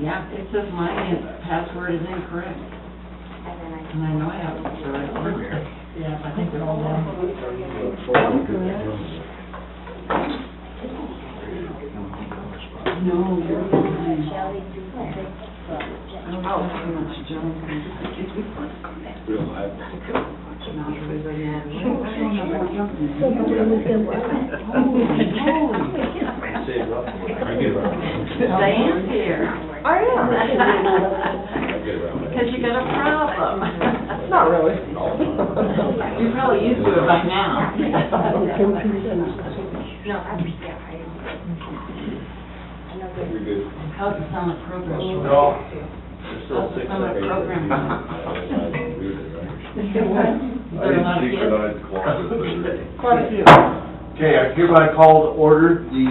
Yeah, it says my password is incorrect. And I know I have the right one. Yeah, I think they're all done. No, you're fine. Oh, too much junk. Real high. Not everybody has it. Diane's here. I am. Because you got a problem. Not really. You're probably used to it by now. You're good. How's the summer program? No. There's still 6 Summer seconds. program. I didn't synchronize the clock. Quite a few. Okay, I hereby call to order the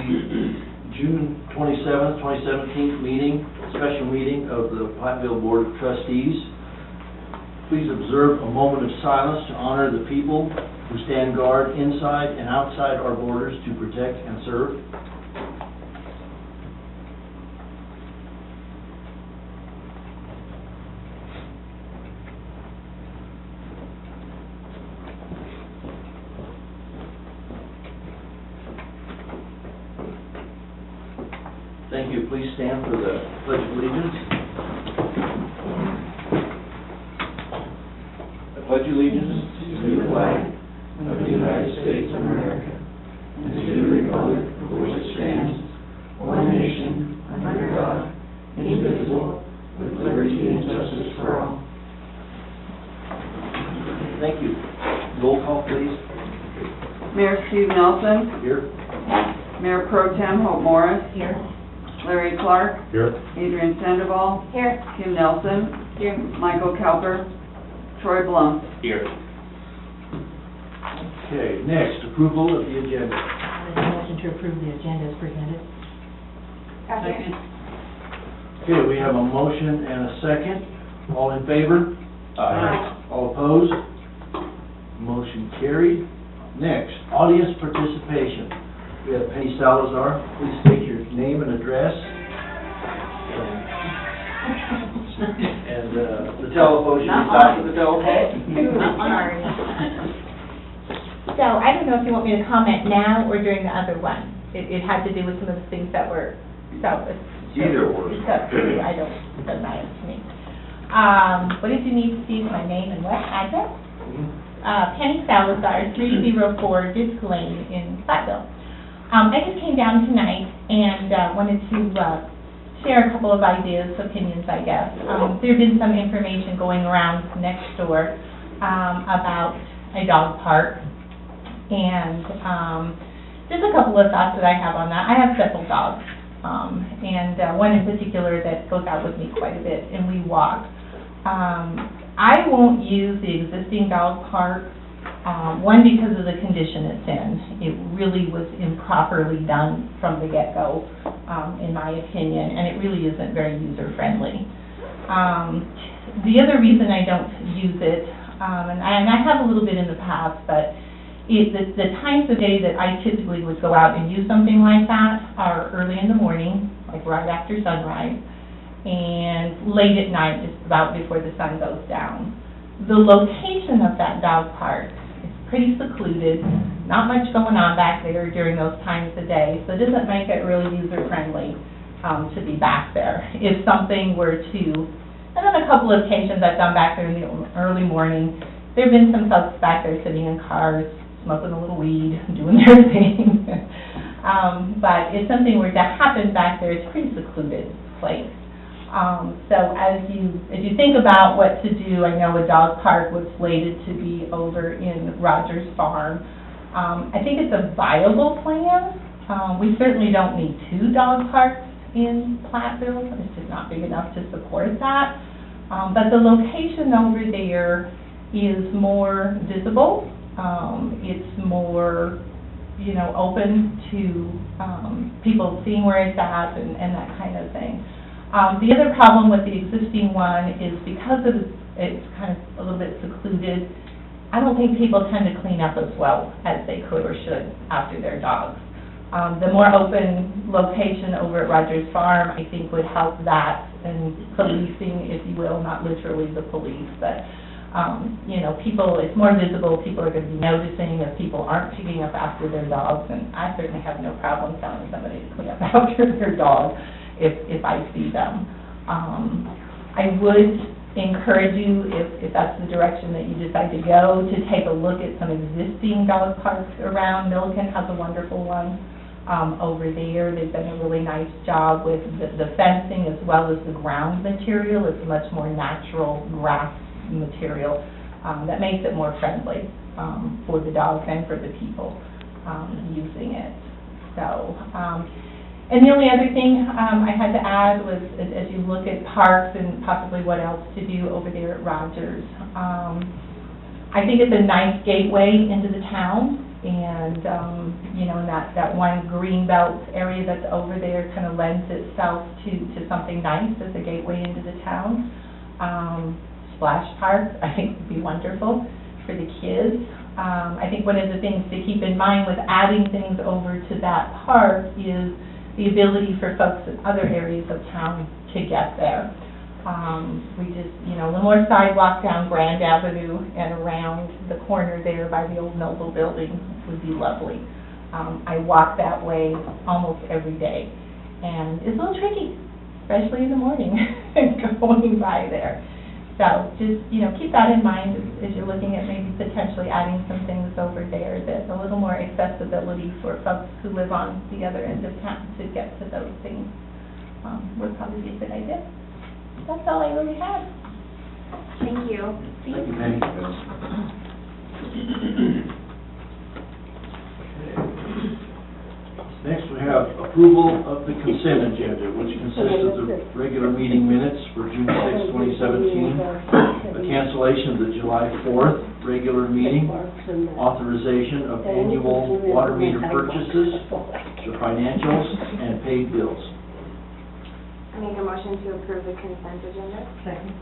June 27th, 2017 meeting, special meeting of the Platteville Board of Trustees. Please observe a moment of silence to honor the people who stand guard inside and outside our borders to protect and serve. Thank you. Please stand for the Pledge of Allegiance. I pledge allegiance To the flag of the United States of America and to the republic for which it stands, one nation, under God, indivisible, with liberty and justice for all. Thank you. Roll call, please. Mayor Steve Nelson, Here. Mayor Pro Tem Hope Morris, Here. Larry Clark, Here. Adrian Sandoval, Here. Kim Nelson, Here. Michael Cowper, Troy Blum. Here. Okay, next, approval of the agenda. Motion to approve the agenda as presented. Second. Okay, we have a motion and a second. All in favor? Aye. All opposed? Motion carried. Next, audience participation. We have Penny Salazar. Please state your name and address. And the telephone should be back to the telephone. Sorry. So I don't know if you want me to comment now or during the other one. It had to do with some of the things that were, so it's. Either or. It's up to you, it doesn't matter to me. What did you need to see is my name and what address? Penny Salazar, 304 Disc Lane in Platteville. I just came down tonight and wanted to share a couple of ideas, opinions, I guess. There's been some information going around next door about a dog park, and just a couple of thoughts that I have on that. I have several dogs, and one in particular that goes out with me quite a bit, and we walk. I won't use the existing dog park. One, because of the condition it's in. It really was improperly done from the get-go, in my opinion, and it really isn't very user-friendly. The other reason I don't use it, and I have a little bit in the past, but the times of day that I typically would go out and use something like that are early in the morning, like right after sunrise, and late at night, just about before the sun goes down. The location of that dog park is pretty secluded, not much going on back there during those times of day, so it doesn't make it really user-friendly to be back there. If something were to, and on a couple of occasions I've gone back there in the early morning, there have been some folks back there sitting in cars, smoking a little weed, doing their thing. But if something were to happen back there, it's a pretty secluded place. So as you think about what to do, I know a dog park was slated to be over in Rogers Farm. I think it's a viable plan. We certainly don't need 2 dog parks in Platteville. It's just not big enough to support that. But the location over there is more visible It's more, you know, open to people seeing where it's at and that kind of thing. The other problem with the existing one is because it's kind of a little bit secluded, I don't think people tend to clean up as well as they could or should after their dogs. The more open location over at Rogers Farm, I think would help that, and policing, if you will, not literally the police, but, you know, people, it's more visible, people are going to be noticing if people aren't picking up after their dogs, and I certainly have no problem telling somebody to clean up after their dog if I see them. I would encourage you, if that's the direction that you decide to go, to take a look at some existing dog parks around. Milliken has a wonderful one over there. They've done a really nice job with the fencing as well as the ground material. It's a much more natural grass material that makes it more friendly for the dogs and for the people using it. So, and the only other thing I had to add was, as you look at parks and possibly what else to do over there at Rogers, I think it's a nice gateway into the town, and, you know, that one green belt area that's over there kind of lends itself to something nice as a gateway into the town. Splash Park, I think, would be wonderful for the kids. I think one of the things to keep in mind with adding things over to that park is the ability for folks in other areas of town to get there. We just, you know, a little more sidewalk down Grand Avenue and around the corner there by the old Noble Building would be lovely. I walk that way almost every day, and it's a little tricky, especially in the morning, going by there. So just, you know, keep that in mind as you're looking at maybe potentially adding some things over there, that a little more accessibility for folks who live on the other end of town to get to those things would probably be a good idea. That's all I really had. Thank you. Thank you, Penny. Next, we have approval of the consent agenda, which consists of the regular meeting minutes for June 6, 2017, the cancellation of the July 4th regular meeting, authorization of annual water meter purchases, the financials, and paid bills. I make a motion to approve the consent agenda. Second.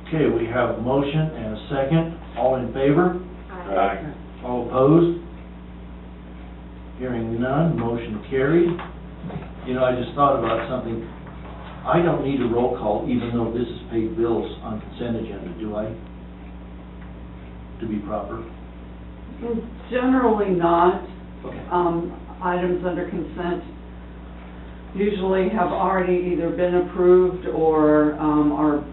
Okay, we have a motion and a second. All in favor? Aye. All opposed? Hearing none, motion carried. You know, I just thought about something. I don't need a roll call, even though this is paid bills on consent agenda, do I? To be proper? Generally not. Okay. Items under consent usually have already either been approved or are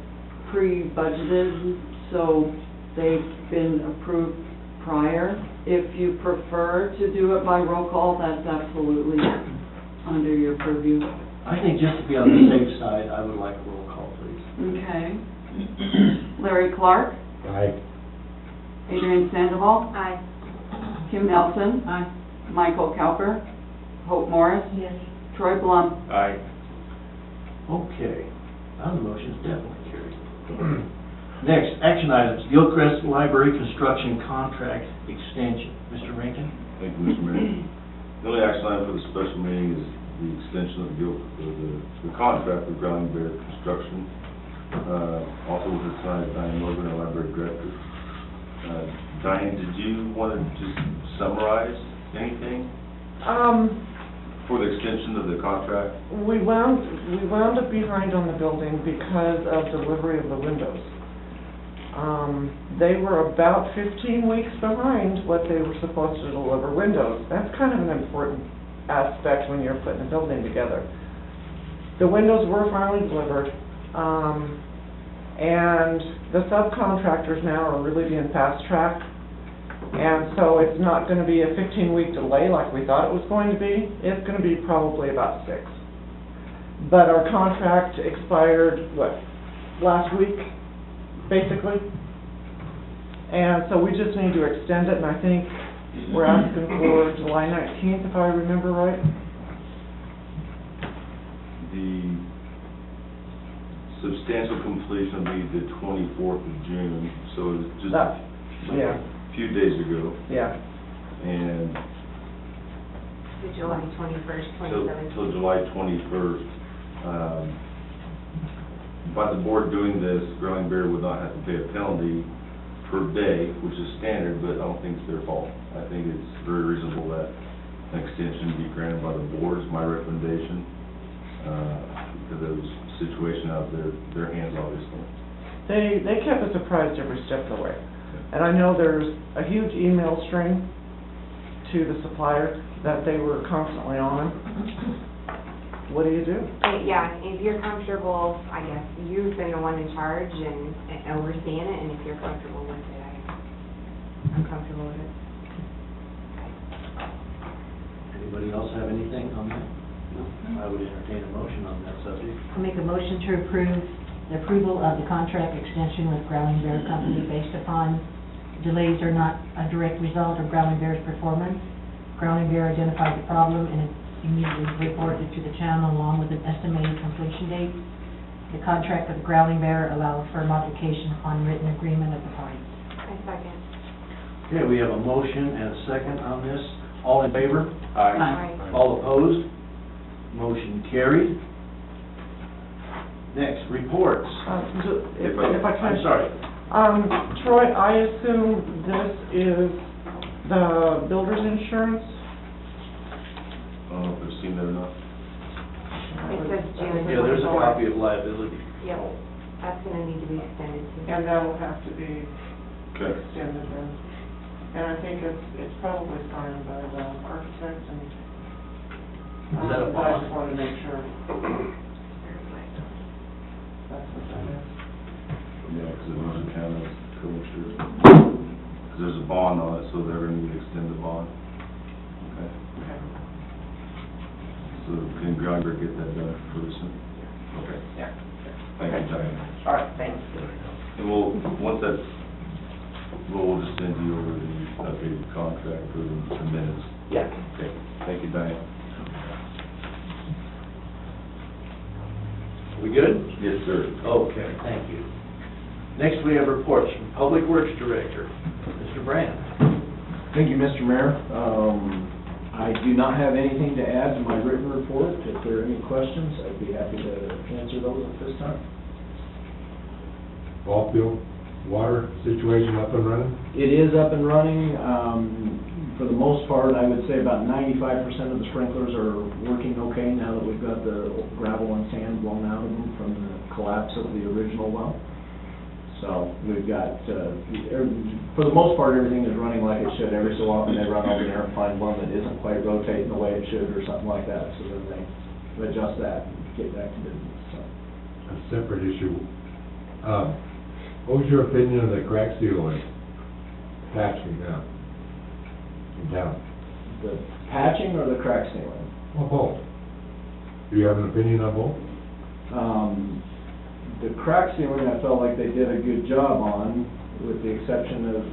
pre-budgeted, so they've been approved prior. If you prefer to do it by roll call, that's absolutely under your purview. I think just to be on the safe side, I would like a roll call, please. Okay. Larry Clark, Aye. Adrian Sandoval, Aye. Kim Nelson, Aye. Michael Cowper, Hope Morris, Yes. Troy Blum. Aye. Okay, now the motion is definitely carried. Next, action items, Gilchrist Library Construction Contract Extension. Mr. Rankin? Thank you, Mr. Mayor. The only action item for the special meeting is the extension of the contract with Ground Bear Construction. Also with us tonight, Diane Logan, our library director. Diane, did you want to just summarize anything for the extension of the contract? We wound up behind on the building because of delivery of the windows. They were about 15 weeks behind what they were supposed to deliver windows. That's kind of an important aspect when you're putting a building together. The windows were finally delivered, and the subcontractors now are really being fast-tracked, and so it's not going to be a 15-week delay like we thought it was going to be. It's going to be probably about 6. But our contract expired, last week, basically. And so we just need to extend it, and I think we're asking for July 19th, if I remember right. The substantial completion will be the 24th of June, so it's just... Yeah. few days ago, Yeah. and The July 21st, till July 21st. By the board doing this, Growling Bear would not have to pay a penalty per day, which is standard, but I don't think it's their fault. I think it's very reasonable that an extension be granted by the board, is my recommendation, because there was a situation out of their hands, obviously. They kept us surprised every step of the way. And I know there's a huge email string to the supplier that they were constantly on. What do you do? Yeah, if you're comfortable, I guess, you've been the one in charge and overseeing it, and if you're comfortable with it, I'm comfortable with it. Anybody else have anything on that? No. I would entertain a motion on that subject. I'll make a motion to approve the approval of the contract extension with Growling Bear Company based upon delays are not a direct result of Growling Bear's performance. Growling Bear identified the problem and immediately reported to the channel along with an estimated completion date. The contract with Growling Bear allows for modification on written agreement of the parties. I second. Okay, we have a motion and a second on this. All in favor? Aye. All opposed? Motion carried. Next, reports. If I can. I'm sorry. Troy, I assume this is the builder's insurance? I don't know if they've seen that or not. It says June. Yeah, there's a copy of liability. Yep, that's gonna need to be extended too. And that'll have to be Okay. extended then. And I think it's probably signed by the architect and. Is that a but I bond? just wanted to make sure. That's what that is. Yeah, because it doesn't count as co-insurance. Because there's a bond on it, so they're going to need to extend the bond. Okay. Okay. So can Greiger get that done pretty soon? Okay. Yeah. Thank you, Diane. All right, thanks. And once that's, we'll just send you over the updated contract for the minutes. Yeah. Okay. Thank you, Diane. We good? Yes, sir. Okay, thank you. Next, we have reports from Public Works Director, Mr. Brand. Thank you, Mr. Mayor. I do not have anything to add to my written report. If there are any questions, I'd be happy to answer those at this time. Ball field water situation up and running? It is up and running. For the most part, I would say about 95% of the sprinklers are working okay now that we've got the gravel and sand blown out of them from the collapse of the original well. So we've got, for the most part, everything is running like it should. Every so often they run over there and find one that isn't quite rotating the way it should or something like that. So then they adjust that and get back to business. So. A separate issue. What was your opinion of the crack sealing patching now in town? The patching or the crack sealing? Well, both. Do you have an opinion on both? The crack sealing, I felt like they did a good job on, with the exception of,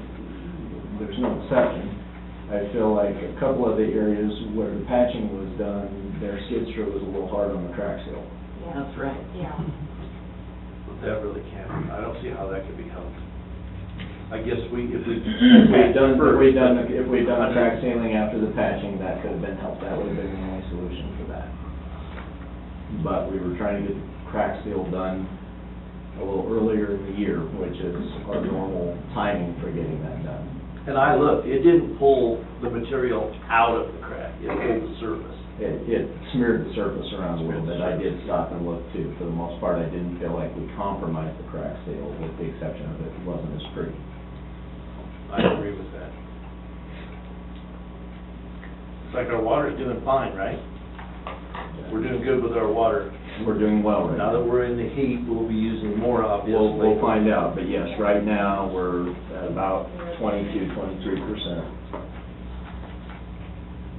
there's no exception. I feel like a couple of the areas where the patching was done, their skid steer was a little hard on the crack seal. Yeah. That's right. Yeah. But that really can't, I don't see how that could be helped. I guess if we'd If we'd done the crack I sealing after the patching, that could have been helped, that would have been the only solution for that. But we were trying to get the crack seal done a little earlier in the year, which is our normal timing for getting that done. And I looked, it didn't pull the material out of the crack, it pulled the surface. It smeared the surface around a little bit. I did stop and look too. For the most part, I didn't feel like we compromised the crack seal, with the exception of it wasn't as pretty. I agree with that. It's like our water's doing fine, right? We're doing good with our water. We're doing well right Now now. that we're in the heat, we'll be using more, obviously. We'll find out, but yes, right now, we're at about 22, 23%.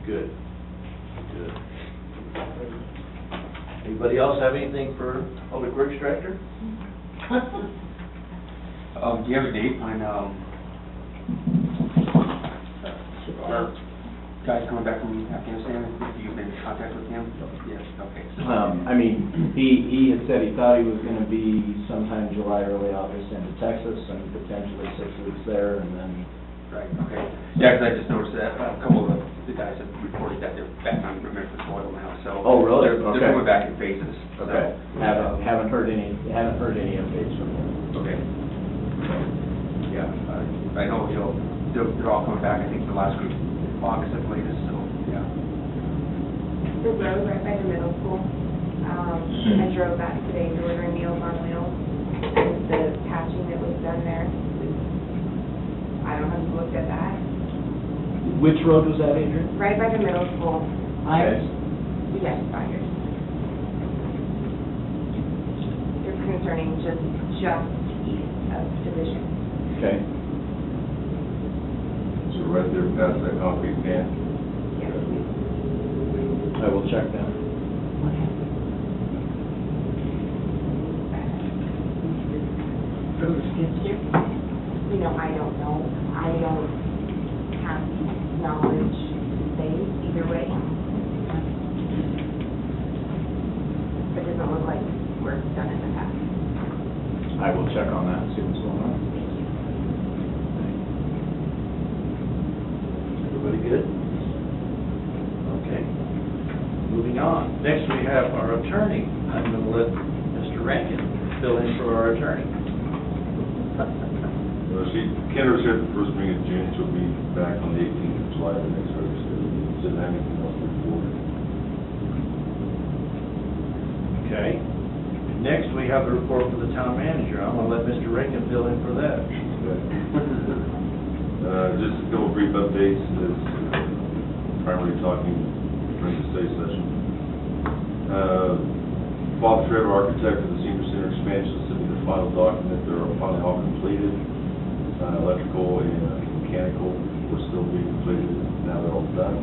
Good. Good. Anybody else have anything for Public Works Director? Do you have a date on, our guys coming back from Afghanistan? Have you been in contact with him? Yes, okay. I mean, he had said he thought he was gonna be sometime July, early August into Texas, and potentially 6 weeks there, and then Right, okay. Yeah, 'cause I just noticed that a couple of the guys have reported that they're back on Memphis soil now, so. Oh, really? They're Okay. coming back in phases, so. Okay, haven't heard any updates from them. Okay. Yeah, I know, they're all coming back, I think, the last week, August at the latest, so, yeah. The road right by the middle school, I drove that today delivering Meals on Wheels, and the patching that was done there, I don't know if you looked at that, Which road was that, Adrian? right by the middle school, I, yes, Byers. It's concerning just east of Division. Okay. So right there past that concrete can. Yes. I will check that. road skid steer? You know, I don't know. I don't have knowledge to say either way. It doesn't look like work's done in the past. I will check on that and see what's going on. Everybody good? Okay. Moving on. Next, we have our attorney. I'm going to let Mr. Rankin fill in for our attorney. Kendra's here at the first meeting of June, she'll be back on the 18th of July, the next regular schedule meeting. Didn't have anything else to report. Okay. Next, we have the report for the town manager. I'm going to let Mr. Rankin fill in for that. Just a couple brief updates, as primarily talking during the study session. Bob Trevor, architect of the senior center expansion, sent me the final document. They're finally all completed. Electrical and mechanical were still being completed. Now they're all done.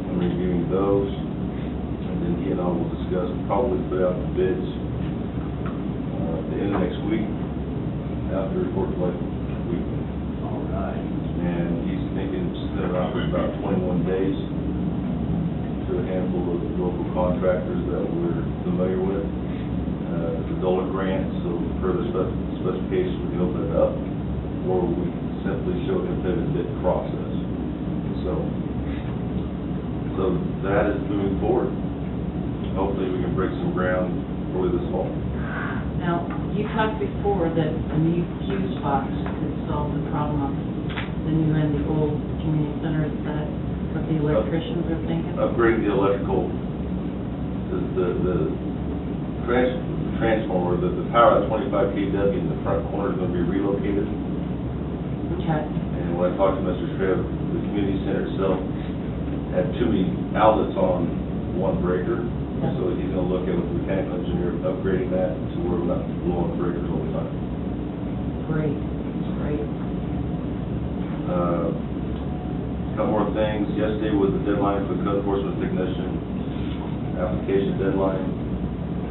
I'm reviewing those, and then he and I will discuss, probably put out the bids at the end of next week, after the report like week. All right. And he's thinking spend around about 21 days to a handful of local contractors that we're familiar with. The DOLA grant, so further specifications, we can open it up, or we simply show a competitive bid process. So that is moving forward. Hopefully we can break some ground early this fall. Now, you talked before that a new fuse box could solve the problem of the new and the old community center. Is that what the electricians are thinking? Upgrading the electrical, the transformer, the power at 25 kW in the front corner is going to be relocated. Okay. And when I talked to Mr. Trev, the community center itself had too many outlets on one breaker. Yeah. So he's going to look at with the mechanical engineer upgrading that to where we're not blowing breakers all the time. Great, great. Couple more things. Yesterday was the deadline for the code enforcement technician application deadline,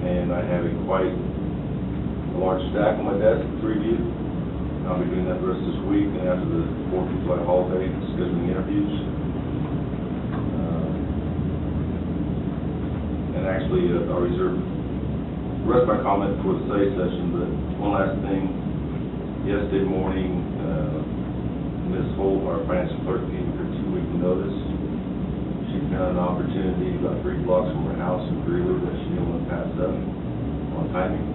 and I have quite a large stack on my desk to review. I'll be doing that the rest of this week, and after the 4th of July holiday, scheduling interviews. And actually, I'll reserve the rest of my comment for the study session, but one last thing. Yesterday morning, Ms. Holt, our finance clerk, gave me her 2-week notice. She found an opportunity about 3 blocks from her house in Greeley that she didn't want to pass up on timing.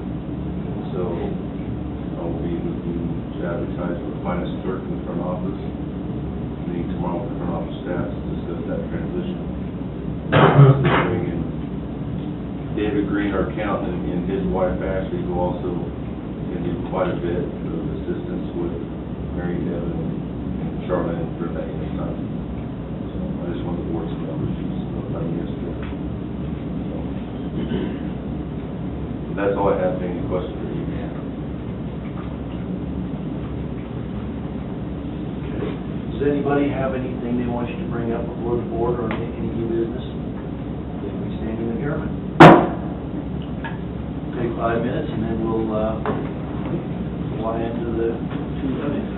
So I will be looking to advertise for the finance clerk in the front office. Meeting tomorrow with the front office staff to discuss that transition. And David Green, our accountant, and his wife Ashley, who also can do quite a bit of assistance with Mary Deb and Charlotte for that time. So I just want the board to know that she's notified me yesterday. So that's all I have. Any questions for you? Okay. Does anybody have anything they want you to bring up before the board or any new business? Then we stand in adjournment. Take 5 minutes and then we'll fly into the 2 minutes.